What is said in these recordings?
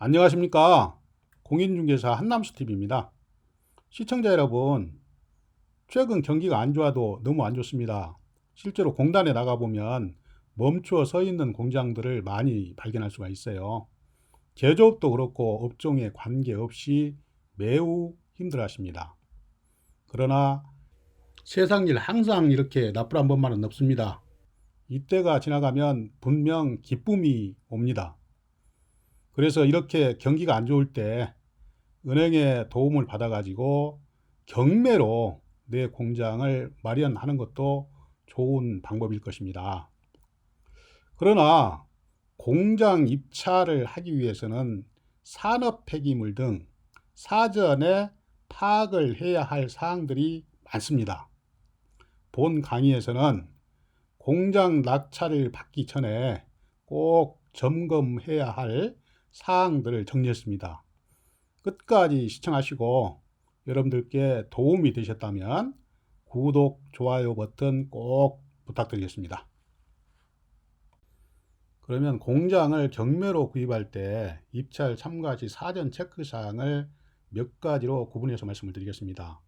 안녕하십니까. 공인중개사 한남수TV입니다. 시청자 여러분, 최근 경기가 안 좋아도 너무 안 좋습니다. 실제로 공단에 나가보면 멈추어 서 있는 공장들을 많이 발견할 수가 있어요. 제조업도 그렇고 업종에 관계없이 매우 힘들어 하십니다. 그러나 세상 일 항상 이렇게 나쁘란 법만은 없습니다. 이때가 지나가면 분명 기쁨이 옵니다. 그래서 이렇게 경기가 안 좋을 때 은행의 도움을 받아가지고 경매로 내 공장을 마련하는 것도 좋은 방법일 것입니다. 그러나 공장 입찰을 하기 위해서는 산업 폐기물 등 사전에 파악을 해야 할 사항들이 많습니다. 본 강의에서는 공장 낙찰을 받기 전에 꼭 점검해야 할 사항들을 정리했습니다. 끝까지 시청하시고 여러분들께 도움이 되셨다면 구독, 좋아요 버튼 꼭 부탁드리겠습니다. 그러면 공장을 경매로 구입할 때 입찰 참가 시 사전 체크사항을 몇 가지로 구분해서 말씀을 드리겠습니다.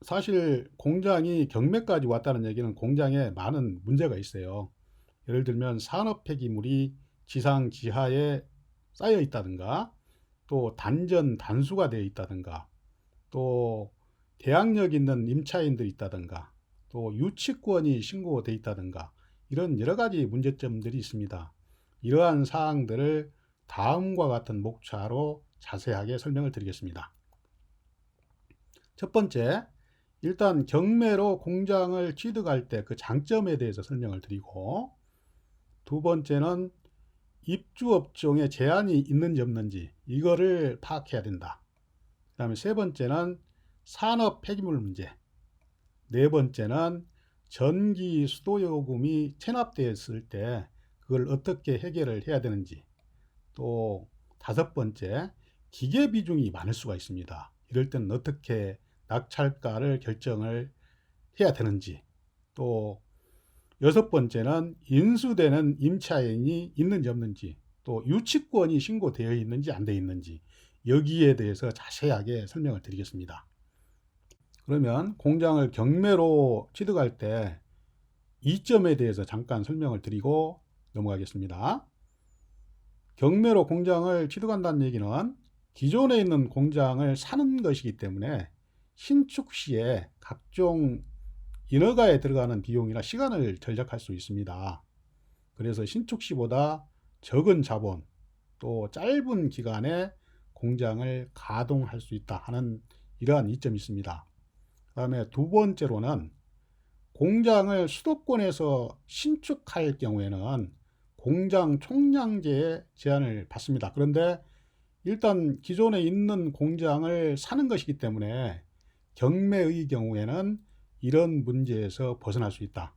사실 공장이 경매까지 왔다는 얘기는 공장에 많은 문제가 있어요. 예를 들면 산업 폐기물이 지상 지하에 쌓여 있다든가, 또 단전 단수가 되어 있다든가, 또 대항력 있는 임차인들이 있다든가, 또 유치권이 신고되어 있다든가, 이런 여러 가지 문제점들이 있습니다. 이러한 사항들을 다음과 같은 목차로 자세하게 설명을 드리겠습니다. 첫 번째, 일단 경매로 공장을 취득할 때 그 장점에 대해서 설명을 드리고, 두 번째는 입주업종에 제한이 있는지 없는지 이거를 파악해야 된다. 그 다음에 세 번째는 산업 폐기물 문제, 네 번째는 전기 수도요금이 체납되었을 때 그걸 어떻게 해결을 해야 되는지, 또 다섯 번째, 기계 비중이 많을 수가 있습니다. 이럴 때는 어떻게 낙찰가를 결정을 해야 되는지, 또 여섯 번째는 인수되는 임차인이 있는지 없는지, 또 유치권이 신고되어 있는지 안 되어 있는지, 여기에 대해서 자세하게 설명을 드리겠습니다. 그러면 공장을 경매로 취득할 때 이점에 대해서 잠깐 설명을 드리고 넘어가겠습니다. 경매로 공장을 취득한다는 얘기는 기존에 있는 공장을 사는 것이기 때문에 신축 시에 각종 인허가에 들어가는 비용이나 시간을 절약할 수 있습니다. 그래서 신축 시보다 적은 자본, 또 짧은 기간에 공장을 가동할 수 있다 하는 이러한 이점이 있습니다. 그 다음에 두 번째로는 공장을 수도권에서 신축할 경우에는 공장 총량제의 제한을 받습니다. 그런데 일단 기존에 있는 공장을 사는 것이기 때문에 경매의 경우에는 이런 문제에서 벗어날 수 있다.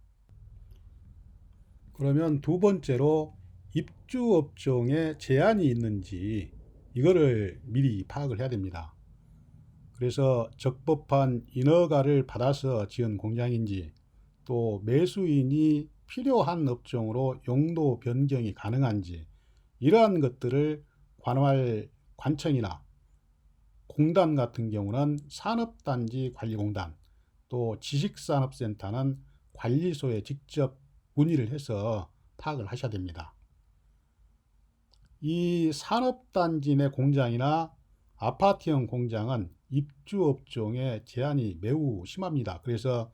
그러면 두 번째로 입주업종에 제한이 있는지 이거를 미리 파악을 해야 됩니다. 그래서 적법한 인허가를 받아서 지은 공장인지, 또 매수인이 필요한 업종으로 용도 변경이 가능한지, 이러한 것들을 관청이나 공단 같은 경우는 산업단지 관리공단, 또 지식산업센터는 관리소에 직접 문의를 해서 파악을 하셔야 됩니다. 이 산업단지 내 공장이나 아파트형 공장은 입주업종의 제한이 매우 심합니다. 그래서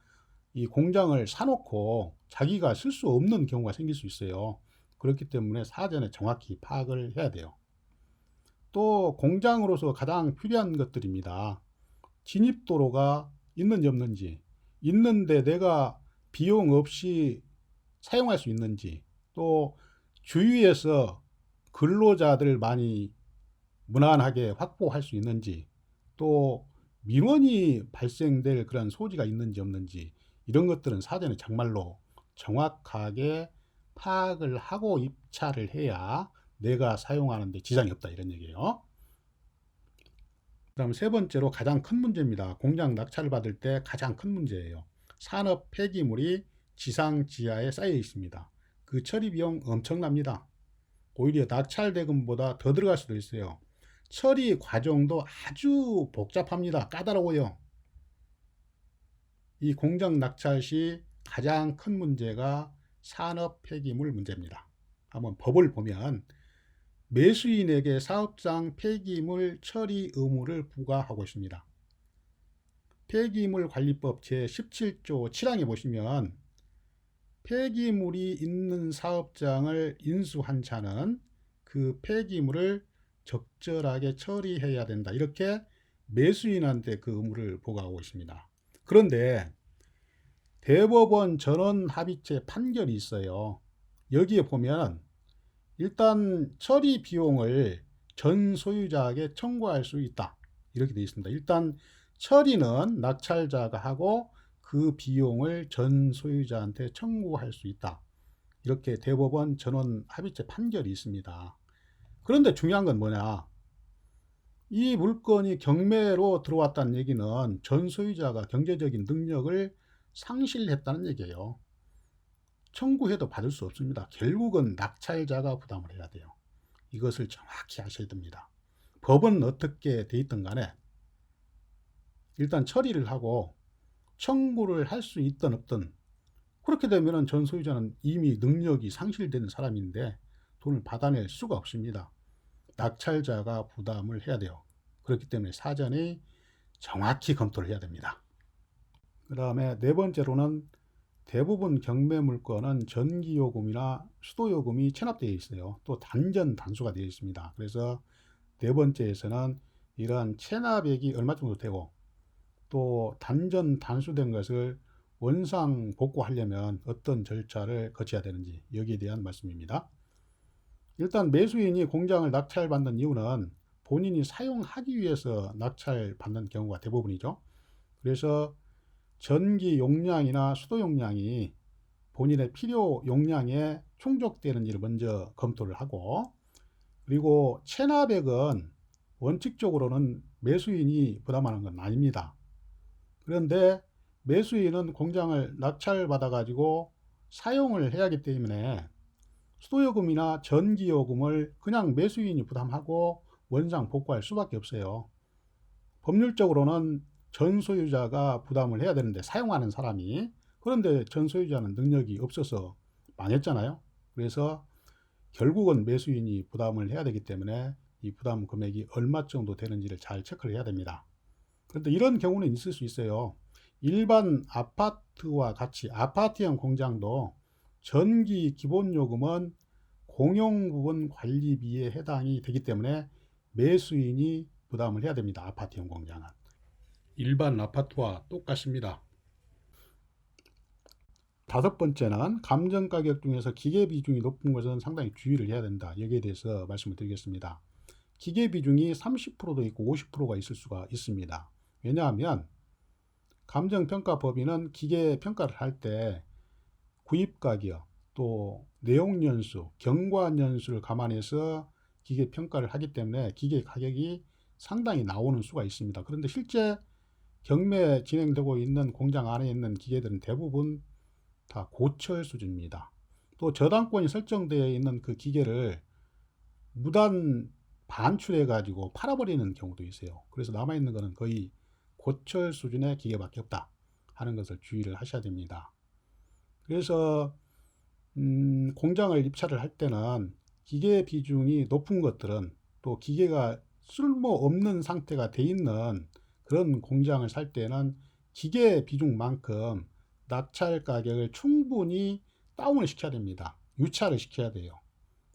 이 공장을 사놓고 자기가 쓸 수 없는 경우가 생길 수 있어요. 그렇기 때문에 사전에 정확히 파악을 해야 돼요. 또 공장으로서 가장 필요한 것들입니다. 진입도로가 있는지 없는지, 있는데 내가 비용 없이 사용할 수 있는지, 또 주위에서 근로자들 많이 무난하게 확보할 수 있는지, 또 민원이 발생될 그런 소지가 있는지 없는지, 이런 것들은 사전에 정말로 정확하게 파악을 하고 입찰을 해야 내가 사용하는 데 지장이 없다, 이런 얘기예요. 그 다음 세 번째로 가장 큰 문제입니다. 공장 낙찰을 받을 때 가장 큰 문제예요. 산업 폐기물이 지상 지하에 쌓여 있습니다. 그 처리 비용 엄청납니다. 오히려 낙찰 대금보다 더 들어갈 수도 있어요. 처리 과정도 아주 복잡합니다. 까다로워요. 이 공장 낙찰 시 가장 큰 문제가 산업 폐기물 문제입니다. 한번 법을 보면 매수인에게 사업장 폐기물 처리 의무를 부과하고 있습니다. 폐기물관리법 제17조 7항에 보시면 폐기물이 있는 사업장을 인수한 자는 그 폐기물을 적절하게 처리해야 된다. 이렇게 매수인한테 그 의무를 부과하고 있습니다. 그런데 대법원 전원합의체 판결이 있어요. 여기에 보면 일단 처리 비용을 전 소유자에게 청구할 수 있다. 이렇게 되어 있습니다. 일단 처리는 낙찰자가 하고 그 비용을 전 소유자한테 청구할 수 있다. 이렇게 대법원 전원 합의체 판결이 있습니다. 그런데 중요한 건 뭐냐? 이 물건이 경매로 들어왔다는 얘기는 전 소유자가 경제적인 능력을 상실했다는 얘기예요. 청구해도 받을 수 없습니다. 결국은 낙찰자가 부담을 해야 돼요. 이것을 정확히 아셔야 됩니다. 법은 어떻게 돼 있든 간에 일단 처리를 하고 청구를 할 수 있든 없든 그렇게 되면 전 소유자는 이미 능력이 상실된 사람인데 돈을 받아낼 수가 없습니다. 낙찰자가 부담을 해야 돼요. 그렇기 때문에 사전에 정확히 검토를 해야 됩니다. 그 다음에 네 번째로는 대부분 경매 물건은 전기요금이나 수도요금이 체납되어 있어요. 또 단전 단수가 되어 있습니다. 그래서 네 번째에서는 이러한 체납액이 얼마 정도 되고 또 단전 단수된 것을 원상 복구하려면 어떤 절차를 거쳐야 되는지 여기에 대한 말씀입니다. 일단 매수인이 공장을 낙찰받는 이유는 본인이 사용하기 위해서 낙찰받는 경우가 대부분이죠. 그래서 전기 용량이나 수도 용량이 본인의 필요 용량에 충족되는지를 먼저 검토를 하고, 그리고 체납액은 원칙적으로는 매수인이 부담하는 건 아닙니다. 그런데 매수인은 공장을 낙찰받아 가지고 사용을 해야 하기 때문에 수도요금이나 전기요금을 그냥 매수인이 부담하고 원상 복구할 수밖에 없어요. 법률적으로는 전 소유자가 부담을 해야 되는데 사용하는 사람이, 그런데 전 소유자는 능력이 없어서 망했잖아요. 그래서 결국은 매수인이 부담을 해야 되기 때문에 이 부담 금액이 얼마 정도 되는지를 잘 체크를 해야 됩니다. 그런데 이런 경우는 있을 수 있어요. 일반 아파트와 같이 아파트형 공장도 전기 기본요금은 공용부분 관리비에 해당이 되기 때문에 매수인이 부담을 해야 됩니다. 아파트형 공장은. 일반 아파트와 똑같습니다. 다섯 번째는 감정가격 중에서 기계 비중이 높은 것은 상당히 주의를 해야 된다. 여기에 대해서 말씀을 드리겠습니다. 기계 비중이 30%도 있고 50%가 있을 수가 있습니다. 왜냐하면 감정평가법인은 기계 평가를 할 때 구입가격, 또 내용연수, 경과연수를 감안해서 기계 평가를 하기 때문에 기계 가격이 상당히 나오는 수가 있습니다. 그런데 실제 경매 진행되고 있는 공장 안에 있는 기계들은 대부분 다 고철 수준입니다. 또 저당권이 설정되어 있는 그 기계를 무단 반출해 가지고 팔아버리는 경우도 있어요. 그래서 남아있는 것은 거의 고철 수준의 기계밖에 없다 하는 것을 주의를 하셔야 됩니다. 그래서 공장을 입찰을 할 때는 기계 비중이 높은 것들은, 또 기계가 쓸모없는 상태가 돼 있는 그런 공장을 살 때는 기계 비중만큼 낙찰 가격을 충분히 다운을 시켜야 됩니다. 유찰을 시켜야 돼요.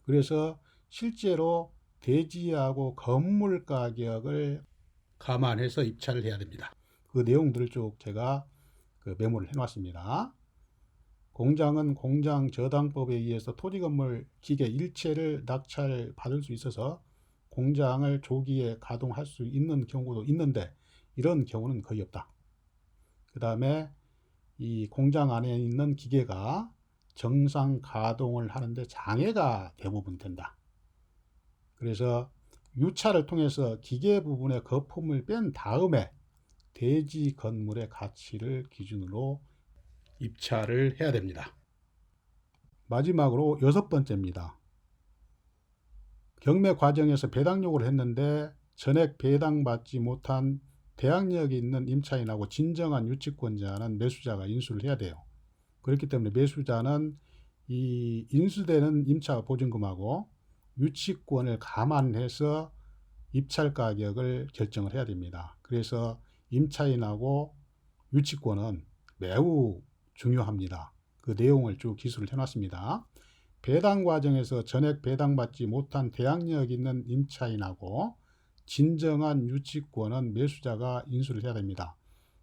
그래서 실제로 대지하고 건물 가격을 감안해서 입찰을 해야 됩니다. 그 내용들을 쭉 제가 메모를 해놨습니다. 공장은 공장저당법에 의해서 토지건물 기계 일체를 낙찰 받을 수 있어서 공장을 조기에 가동할 수 있는 경우도 있는데 이런 경우는 거의 없다. 그 다음에 이 공장 안에 있는 기계가 정상 가동을 하는데 장애가 대부분 된다. 그래서 유찰을 통해서 기계 부분의 거품을 뺀 다음에 대지 건물의 가치를 기준으로 입찰을 해야 됩니다. 마지막으로 여섯 번째입니다. 경매 과정에서 배당 요구를 했는데 전액 배당받지 못한 대항력이 있는 임차인하고 진정한 유치권자는 매수자가 인수를 해야 돼요. 그렇기 때문에 매수자는 이 인수되는 임차 보증금하고 유치권을 감안해서 입찰 가격을 결정을 해야 됩니다. 그래서 임차인하고 유치권은 매우 중요합니다. 그 내용을 쭉 기술을 해놨습니다. 배당 과정에서 전액 배당받지 못한 대항력 있는 임차인하고 진정한 유치권은 매수자가 인수를 해야 됩니다.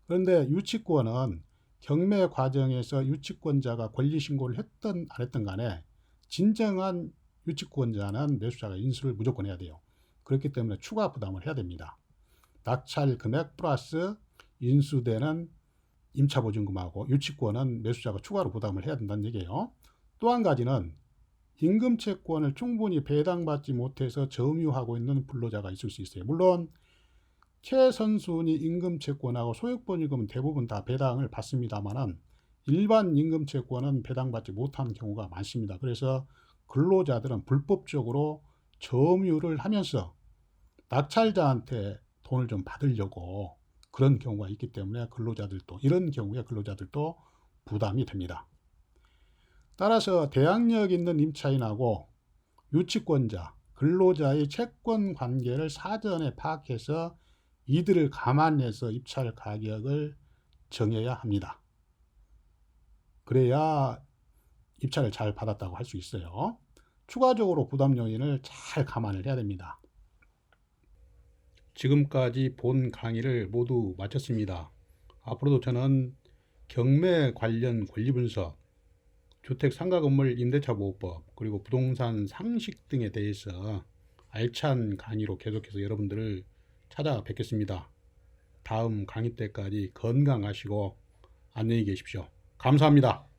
그런데 유치권은 경매 과정에서 유치권자가 권리신고를 했든 안 했든 간에 진정한 유치권자는 매수자가 인수를 무조건 해야 돼요. 그렇기 때문에 추가 부담을 해야 됩니다. 낙찰 금액 플러스 인수되는 임차보증금하고 유치권은 매수자가 추가로 부담을 해야 된다는 얘기예요. 또 한 가지는 임금채권을 충분히 배당받지 못해서 점유하고 있는 불로자가 있을 수 있어요. 물론 최선순위 임금채권하고 소액보증금은 대부분 다 배당을 받습니다만은 일반 임금채권은 배당받지 못하는 경우가 많습니다. 그래서 근로자들은 불법적으로 점유를 하면서 낙찰자한테 돈을 좀 받으려고 그런 경우가 있기 때문에 이런 경우에 근로자들도 부담이 됩니다. 따라서 대항력 있는 임차인하고 유치권자, 근로자의 채권 관계를 사전에 파악해서 이들을 감안해서 입찰 가격을 정해야 합니다. 그래야 입찰을 잘 받았다고 할 수 있어요. 추가적으로 부담 요인을 잘 감안을 해야 됩니다. 지금까지 본 강의를 모두 마쳤습니다. 앞으로도 저는 경매 관련 권리분석, 주택 상가 건물 임대차 보호법, 그리고 부동산 상식 등에 대해서 알찬 강의로 계속해서 여러분들을 찾아뵙겠습니다. 다음 강의 때까지 건강하시고 안녕히 계십시오. 감사합니다.